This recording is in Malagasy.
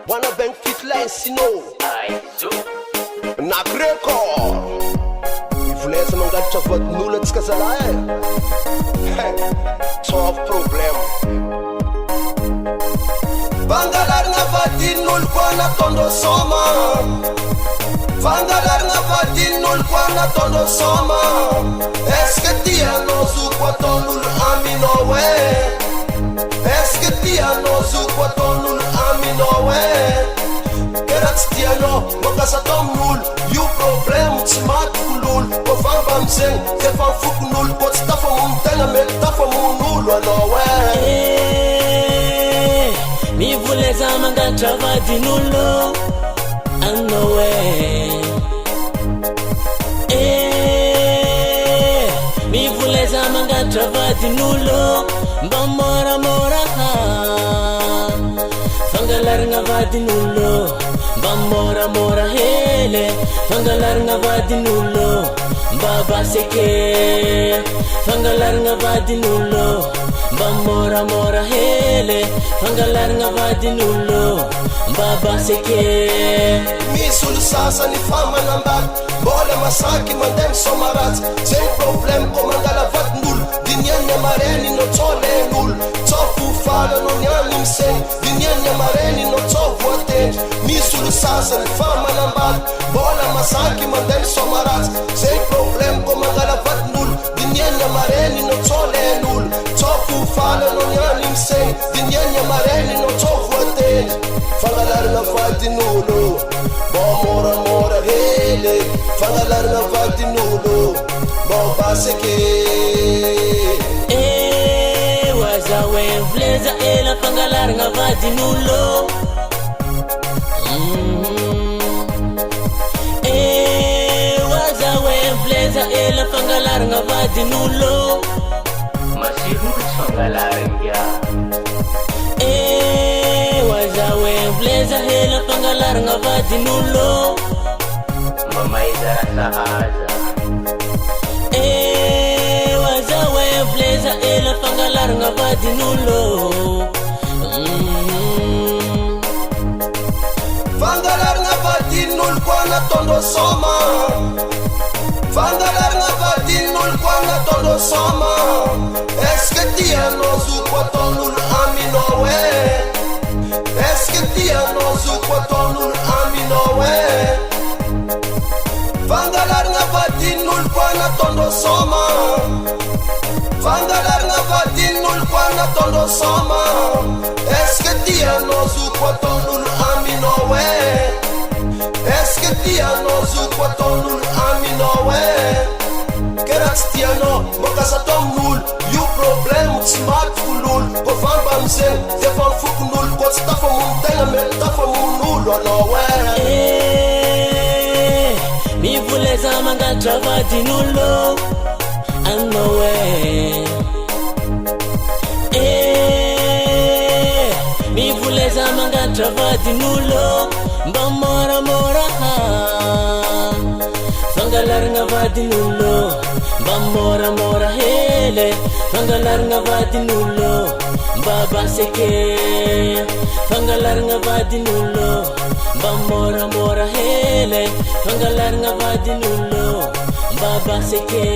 Wanna bang fit line sino nakreko Ivoleza mangalitra vadin'olo antsika zalahy Soft problem Vangalarina vadin'olo koa nataondreo soma Vangalarina vadin'olo koa nataondreo soma Est-ce que tianao zoko ataon'olo aminao Est-ce que tianao zoko ataon'olo aminao Kera tsy tianao makasa atao amin'olo Io problème tsy matokol'olo Ko famba amizegny efa mifokon'olo Ko tsy tafamono tegna mety tafamon'olo anao Mivoleza mangalatra vadin'olo anao Mivoleza mangalatra vadin'olo mba moramora Fangalarina vadin'olo mba moramora hele Fangalarina vadin'olo mba baseke Fangalarina vadin'olo mba moramora hele Fangalarina vadin'olo mba baseke Misy olo sasany famanambady Mbola masaky mandeha misoma ratsy Zay problème ko mangala vadin'olo Diniany amareny no tsolen'olo Tsofo falanao niany misegny Diniany amareny no tsofo atendry Misy olo sasany famanambady Mbola masaky mandeha misoma ratsy Zay problème ko mangala vadin'olo Diniany amareny no tsolen'olo Tsofo falanao niany misegny Diniany amareny no tsofo atendry Fangalarina vadin'olo Mba moramora hele Fangalarina vadin'olo Mba baseke Waza wenvleza ela fangalarina vadin'olo Waza wenvleza ela fangalarina vadin'olo Masirur fangalarina Waza wenvleza ela fangalarina vadin'olo Mamaida sahaza Waza wenvleza ela fangalarina vadin'olo Fangalarina vadin'olo koa nataondreo soma Fangalarina vadin'olo koa nataondreo soma Est-ce que tianao zoko ataon'olo aminao Est-ce que tianao zoko ataon'olo aminao Fangalarina vadin'olo koa nataondreo soma Fangalarina vadin'olo koa nataondreo soma Est-ce que tianao zoko ataon'olo aminao Est-ce que tianao zoko ataon'olo aminao Kera tsy tianao makasa atao amin'olo Io problème tsy matokol'olo Ko famba amizegny efa mifokon'olo Ko tsy tafamono tegna mety tafamon'olo anao Mivoleza mangalatra vadin'olo anao Mivoleza mangalatra vadin'olo mba moramora Fangalarina vadin'olo mba moramora hele Fangalarina vadin'olo mba baseke Fangalarina vadin'olo mba moramora hele Fangalarina vadin'olo mba baseke